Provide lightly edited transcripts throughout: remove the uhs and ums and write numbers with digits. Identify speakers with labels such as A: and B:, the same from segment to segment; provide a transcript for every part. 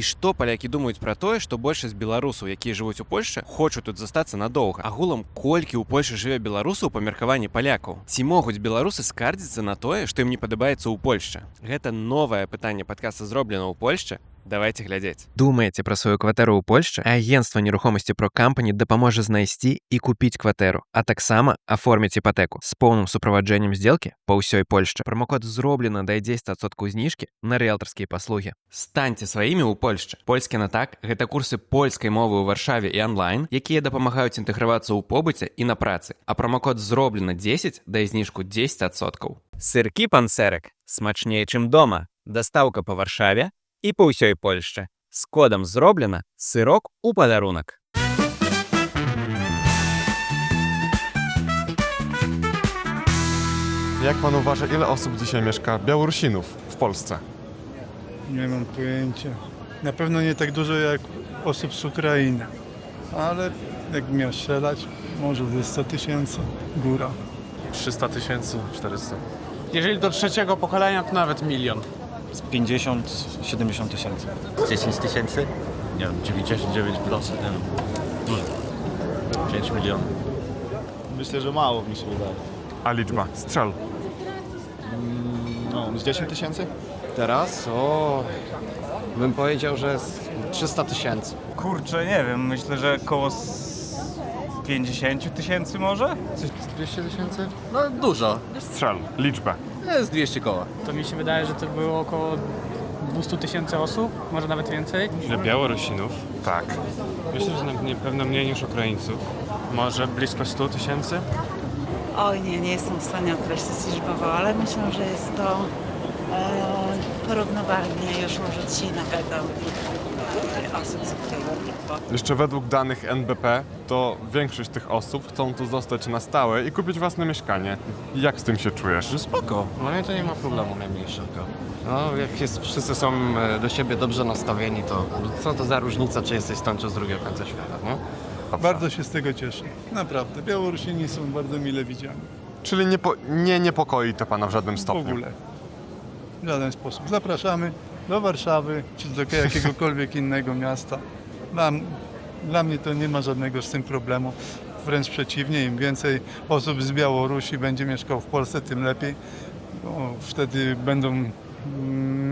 A: І што палякі думаюць пра тое, што большасць беларусаў, якія жывуць у Польшчы, хочуць тут застацца надоўга. Агулам, колькі ў Польшчы жыве беларусаў па меркаванні палякаў? Ці могуць беларусы скардзіцца на тое, што ім не падабаецца ў Польшчы? Гэта новае пытанне падкаста «Зроблена ў Польшчы». Давайте глядзець. Думаеце пра сваю кватэру ў Польшчы? Агенцтва нерухомасці Pro Company дапаможа знайсці і купіць кватэру, а таксама аформіць іпатэку з поўным суправаджэннем здзелкі па ўсёй Польшчы. Промакод «Зроблена» дае 10% зніжкі на рыэлтарскія паслугі. Станьце сваімі ў Польшчы. Польскі на так – гэта курсы польскай мовы ў Варшаве і онлайн, якія дапамагаюць інтэгравацца ў побыце і на працы. А промакод «Зроблена 10» дае зніжку 10%.
B: Сыркі пансерак смачнее, чым дома. Дастаўка па Варшаве і па ўсёй Польшчы. З кодам «Зроблена» сырок у падарунак.
C: Jak pan uważa, ile osób dzisiaj mieszka Białorusinów w Polsce?
D: Nie mam pojęcia. Na pewno nie tak dużo jak osób z Ukrainy, ale jak miał strzelać, może ze 100 000 góra.
E: 300 000, 400.
F: Jeżeli do trzeciego pokolenia, to nawet 1 000 000.
G: Z 50-70 tysięcy.
E: 10 tysięcy? Nie wiem, 99 plus, nie wiem. Dużo. 5 milionów.
G: Myślę, że mało mi się wydaje.
C: A liczba? Strzel.
G: No, z 10 tysięcy?
H: Teraz? Bym powiedział, że 300 000.
I: Kurczę, nie wiem, myślę, że koło 50 tysięcy może?
H: 200 000?
F: No dużo.
C: Strzel. Liczbę.
F: Jest 200 koła.
J: To mi się wydaje, że to było około 200 000 osób, może nawet więcej.
E: Ile Białorusinów?
C: Tak.
E: Myślę, że na pewno mniej niż Ukraińców. Może blisko 100 000?
K: Oj nie jestem w stanie określić liczbowo, ale myślę, że jest to porównywalnie już może ci na pewno osób z Ukrainy.
C: Jeszcze według danych NBP to większość tych osób chcą tu zostać na stałe i kupić własne mieszkanie. Jak z tym się czujesz?
H: Spoko, dla mnie to nie ma problemu najmniejszego. No, jak wszyscy są do siebie dobrze nastawieni, to co to za różnica, czy jesteś stąd, czy z drugiego końca świata, no?
D: Bardzo się z tego cieszę. Naprawdę. Białorusini są bardzo mile widziani.
C: Czyli nie niepokoi to pana w żadnym
D: W
C: stopniu?
D: ogóle. W żaden sposób. Zapraszamy do Warszawy, czy do jakiegokolwiek innego miasta. Dla mnie to nie ma żadnego z tym problemu. Wręcz przeciwnie, im więcej osób z Białorusi będzie mieszkało w Polsce, tym lepiej. Bo wtedy będą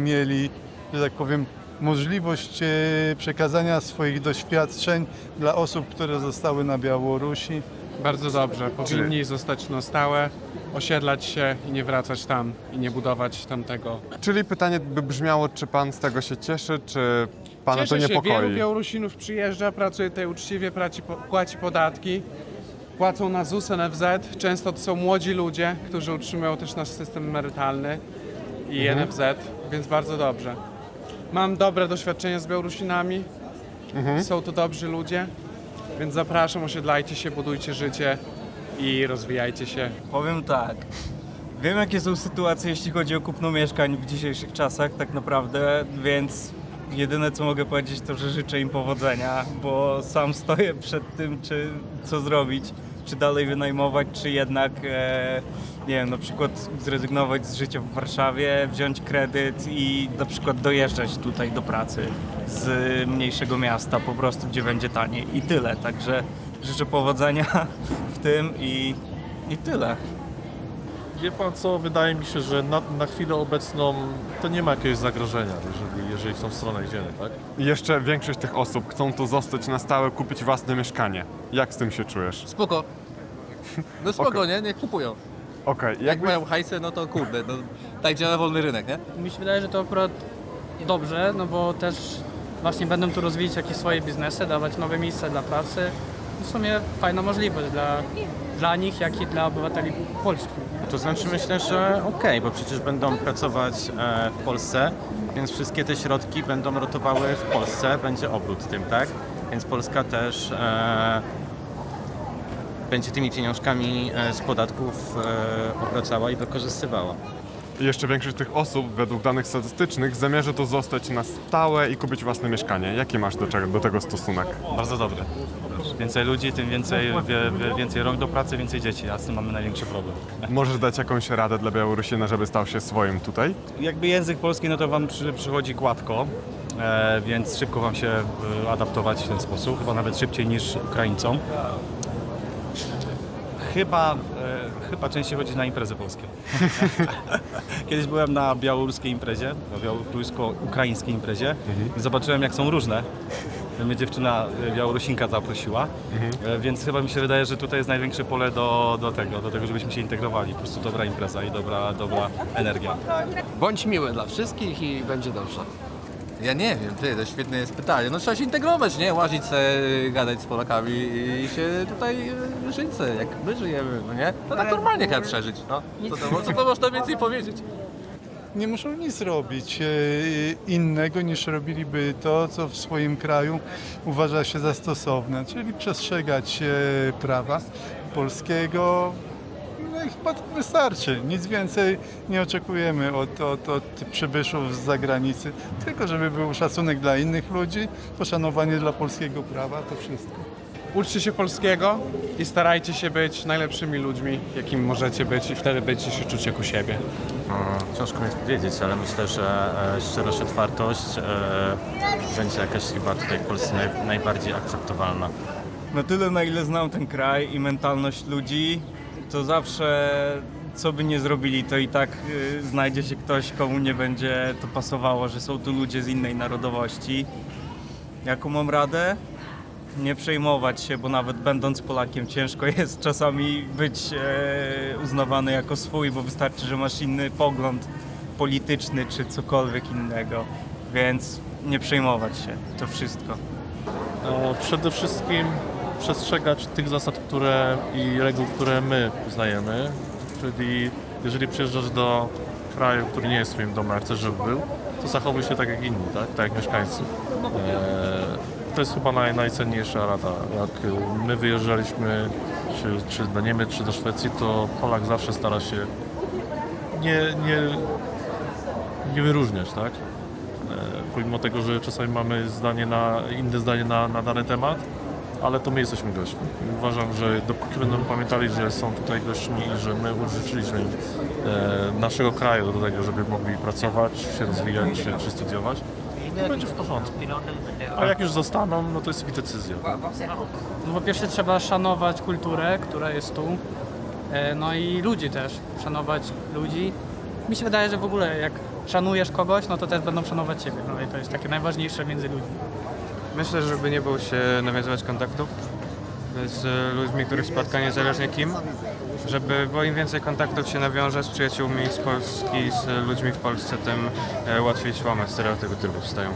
D: mieli, że tak powiem, możliwość przekazania swoich doświadczeń dla osób, które zostały na Białorusi.
F: Bardzo dobrze. Powinni zostać na stałe, osiedlać się i nie wracać tam i nie budować tamtego.
C: Czyli pytanie by brzmiało, czy pan z tego się cieszy, czy pana
F: Cieszę
C: to
F: się,
C: niepokoi?
F: wielu Białorusinów przyjeżdża, pracuje tutaj uczciwie, płaci podatki, płacą na ZUS, NFZ. Często to są młodzi ludzie, którzy utrzymują też nasz system emerytalny i NFZ, więc bardzo dobrze. Mam dobre doświadczenia z Białorusinami, są to dobrzy ludzie, więc zapraszam, osiedlajcie się, budujcie życie i rozwijajcie się.
I: Powiem tak. Wiem, jakie są sytuacje, jeśli chodzi o kupno mieszkań w dzisiejszych czasach tak naprawdę, więc jedyne co mogę powiedzieć to, że życzę im powodzenia, bo sam stoję przed tym, co zrobić, czy dalej wynajmować, czy jednak nie wiem, na przykład zrezygnować z życia w Warszawie, wziąć kredyt i na przykład dojeżdżać tutaj do pracy z mniejszego miasta po prostu, gdzie będzie taniej i tyle, także życzę powodzenia w tym i tyle.
E: Wie pan co, wydaje mi się, że na chwilę obecną to nie ma jakiegoś zagrożenia, jeżeli w tą stronę idziemy, tak?
C: I jeszcze większość tych osób chcą tu zostać na stałe, kupić własne mieszkanie. Jak z tym się czujesz?
F: Spoko. No spoko,
C: Okej.
F: nie? Niech kupują.
C: Okej,
F: Jak mają hajsę, no to kurde, no, tak działa wolny rynek, nie?
J: Mi się wydaje, że to akurat dobrze, no bo też właśnie będą tu rozwijać jakieś swoje biznesy, dawać nowe miejsca dla pracy. W sumie fajna możliwość dla nich, jak i dla obywateli polskich.
L: To znaczy myślę, że okej, bo przecież będą pracować w Polsce, więc wszystkie te środki będą rotowały w Polsce, będzie obrót tym, tak? Więc Polska też będzie tymi pieniążkami z podatków obracała i wykorzystywała.
C: I jeszcze większość tych osób, według danych statystycznych, zamierza tu zostać na stałe i kupić własne mieszkanie. Jaki masz do tego stosunek?
I: Bardzo dobry. Więcej ludzi, tym więcej rąk do pracy, więcej dzieci, a z tym mamy największy problem.
C: Możesz dać jakąś radę dla Białorusina, żeby stał się swoim tutaj?
I: Jakby język polski, no to wam przychodzi gładko. więc szybko wam się adaptować w ten sposób, chyba nawet szybciej niż Ukraińcom. Chyba częściej chodzić na imprezy polskie. Kiedyś byłem na białoruskiej imprezie, na białorusko-ukraińskiej imprezie i zobaczyłem, jak są różne. Mnie dziewczyna Białorusinka zaprosiła, więc chyba mi się wydaje, że tutaj jest największe pole do tego, żebyśmy się integrowali. Po prostu dobra impreza i dobra energia.
H: Bądź miły dla wszystkich i będzie dobrze.
M: Ja nie wiem, to świetne jest pytanie. No trzeba się integrować, nie? Łazić se, gadać z Polakami i się tutaj żyć se, jak my żyjemy, no nie? No tak normalnie trzeba przeżyć, no. Co to można więcej powiedzieć?
D: Nie muszą nic robić innego niż robiliby to, co w swoim kraju uważa się za stosowne, czyli przestrzegać prawa polskiego. No i chyba to wystarczy. Nic więcej nie oczekujemy od przybyszów z zagranicy, tylko żeby był szacunek dla innych ludzi, poszanowanie dla polskiego prawa, to wszystko.
F: Uczcie się polskiego i starajcie się być najlepszymi ludźmi, jakimi możecie być i wtedy będziecie się czuć jak u siebie.
L: Ciężko mi powiedzieć, ale myślę, że szczerość, otwartość będzie jakaś chyba tutaj w Polsce najbardziej akceptowalna.
I: Na tyle, na ile znam ten kraj i mentalność ludzi, to zawsze, co by nie zrobili, to i tak znajdzie się ktoś, komu nie będzie to pasowało, że są tu ludzie z innej narodowości. Jaką mam radę? Nie przejmować się, bo nawet będąc Polakiem ciężko jest czasami być uznawany jako swój, bo wystarczy, że masz inny pogląd polityczny czy cokolwiek innego, więc nie przejmować się, to wszystko.
E: Przede wszystkim przestrzegać tych zasad i reguł, które my uznajemy, czyli jeżeli przyjeżdżasz do kraju, który nie jest twoim domem, a chcesz, żeby był, to zachowuj się tak jak inni, tak jak mieszkańcy. To jest chyba najcenniejsza rada. Jak my wyjeżdżaliśmy czy do Niemiec, czy do Szwecji, to Polak zawsze stara się nie wyróżniać, tak? Pomimo tego, że czasami mamy inne zdanie na dany temat, ale to my jesteśmy gośćmi. Uważam, że dopóki będą pamiętali, że są tutaj gośćmi i że my użyczyliśmy im naszego kraju do tego, żeby mogli pracować, się rozwijać czy studiować, to będzie w porządku. A jak już zostaną, no to jest ich decyzja.
J: No po pierwsze trzeba szanować kulturę, która jest tu, no i ludzi też, szanować ludzi. Mi się wydaje, że w ogóle jak szanujesz kogoś, no to też będą szanować ciebie, no i to jest takie najważniejsze między ludźmi.
A: Myślę, żeby nie bał się nawiązywać kontaktów z ludźmi, których spotka, niezależnie kim, bo im więcej kontaktów się nawiąże z przyjaciółmi z Polski, z ludźmi w Polsce, tym łatwiej łamać stereotypy, które powstają.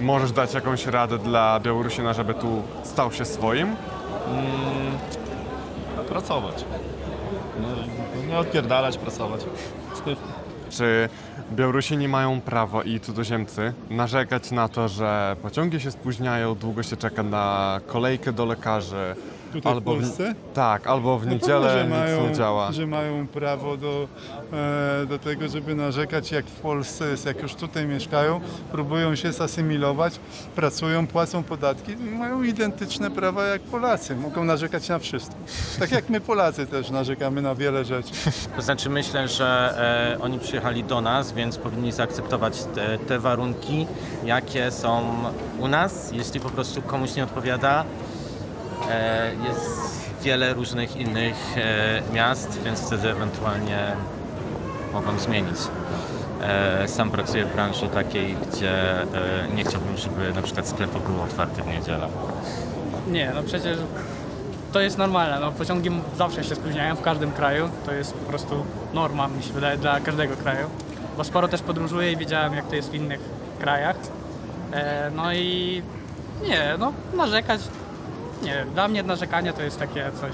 C: Możesz dać jakąś radę dla Białorusina, żeby tu stał się swoim?
G: Pracować. Nie odpierdalać, pracować.
C: Czy Białorusini mają prawo i cudzoziemcy narzekać na to, że pociągi się spóźniają, długo się czeka na kolejkę do lekarzy?
D: Tutaj
C: Albo
D: w Polsce?
C: Tak, albo w
D: No
C: niedzielę
D: pewno, że
C: nic nie działa.
D: że mają prawo do tego, żeby narzekać jak w Polsce jest, jak już tutaj mieszkają, próbują się zasymilować, pracują, płacą podatki, mają identyczne prawa jak Polacy, mogą narzekać na wszystko. Tak jak my Polacy też narzekamy na wiele rzeczy.
L: To znaczy myślę, że oni przyjechali do nas, więc powinni zaakceptować te warunki, jakie są u nas. Jeśli po prostu komuś nie odpowiada, jest wiele różnych innych miast, więc wtedy ewentualnie mogą zmienić. Sam pracuję w branży takiej, gdzie nie chciałbym, żeby na przykład sklepy były otwarte w niedzielę.
J: Nie, no przecież to jest normalne, no pociągi zawsze się spóźniają w każdym kraju, to jest po prostu norma, mi się wydaje, dla każdego kraju, bo sporo też podróżuję i widziałem, jak to jest w innych krajach, no i nie, no narzekać, nie, dla mnie narzekanie to jest takie coś,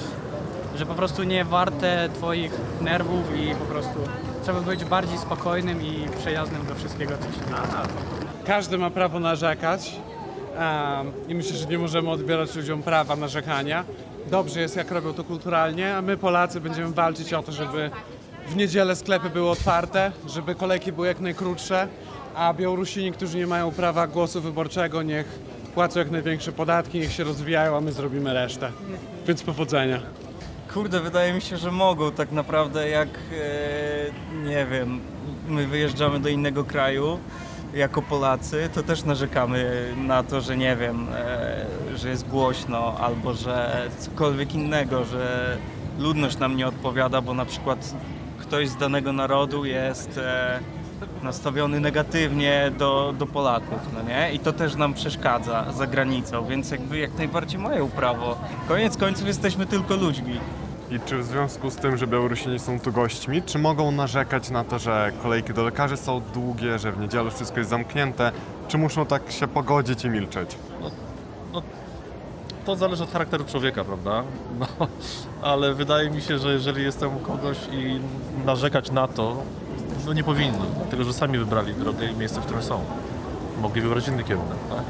J: że po prostu nie warte twoich nerwów i po prostu trzeba być bardziej spokojnym i przyjaznym do wszystkiego, co się dzieje.
F: Każdy ma prawo narzekać i myślę, że nie możemy odbierać ludziom prawa narzekania. Dobrze jest, jak robią to kulturalnie, a my Polacy będziemy walczyć o to, żeby w niedzielę sklepy były otwarte, żeby kolejki były jak najkrótsze, a Białorusini, którzy nie mają prawa głosu wyborczego, niech płacą jak największe podatki, niech się rozwijają, a my zrobimy resztę. Więc powodzenia.
I: Kurde, wydaje mi się, że mogą tak naprawdę, jak nie wiem, my wyjeżdżamy do innego kraju jako Polacy to też narzekamy na to, że nie wiem, że jest głośno albo że cokolwiek innego, że ludność nam nie odpowiada, bo na przykład ktoś z danego narodu jest nastawiony negatywnie do Polaków, no nie? I to też nam przeszkadza za granicą, więc jakby jak najbardziej mają prawo. Koniec końców jesteśmy tylko ludźmi.
C: I czy w związku z tym, że Białorusini są tu gośćmi, czy mogą narzekać na to, że kolejki do lekarzy są długie, że w niedzielę wszystko jest zamknięte, czy muszą tak się pogodzić i milczeć?
E: To zależy od charakteru człowieka, prawda? No, ale wydaje mi się, że jeżeli jestem u kogoś i narzekać na to, no nie powinni, dlatego że sami wybrali drogę i miejsce, w którym są. Mogli wybrać inny kierunek, tak?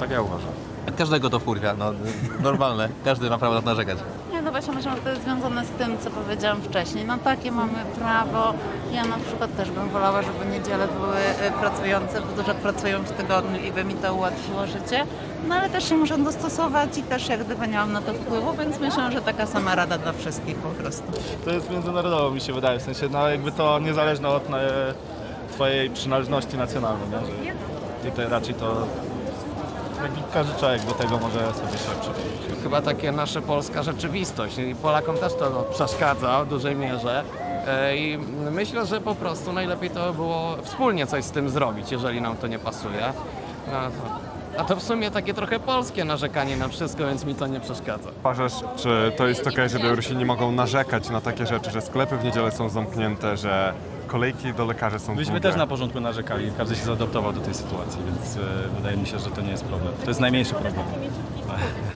E: Tak ja uważam.
M: Każdego to wkurwia, no normalne. Każdy ma prawo na to narzekać.
K: Nie, no właśnie myślę, że to jest związane z tym, co powiedziałam wcześniej. No takie mamy prawo. Ja na przykład też bym wolała, żeby niedziele były pracujące, bo dużo pracują w tygodniu i by mi to ułatwiło życie. No ale też się muszę dostosować i też jak gdyby nie mam na to wpływu, więc myślę, że taka sama rada dla wszystkich po prostu.
G: To jest międzynarodowo, mi się wydaje, w sensie, no jakby to niezależne od twojej przynależności nacjonalnej, nie? Że tutaj raczej to jakby każdy człowiek do tego może sobie się przyczynić.
H: Chyba takie nasza polska rzeczywistość i Polakom też to przeszkadza w dużej mierze. I myślę, że po prostu najlepiej to było wspólnie coś z tym zrobić, jeżeli nam to nie pasuje. A to w sumie takie trochę polskie narzekanie na wszystko, więc mi to nie przeszkadza.
C: Uważasz, czy to jest okej, że Białorusini mogą narzekać na takie rzeczy, że sklepy w niedzielę są zamknięte, że kolejki do lekarzy są
G: Myśmy
C: długie?
G: też na początku narzekali, każdy się zaadaptował do tej sytuacji, więc wydaje mi się, że to nie jest problem. To jest najmniejszy problem.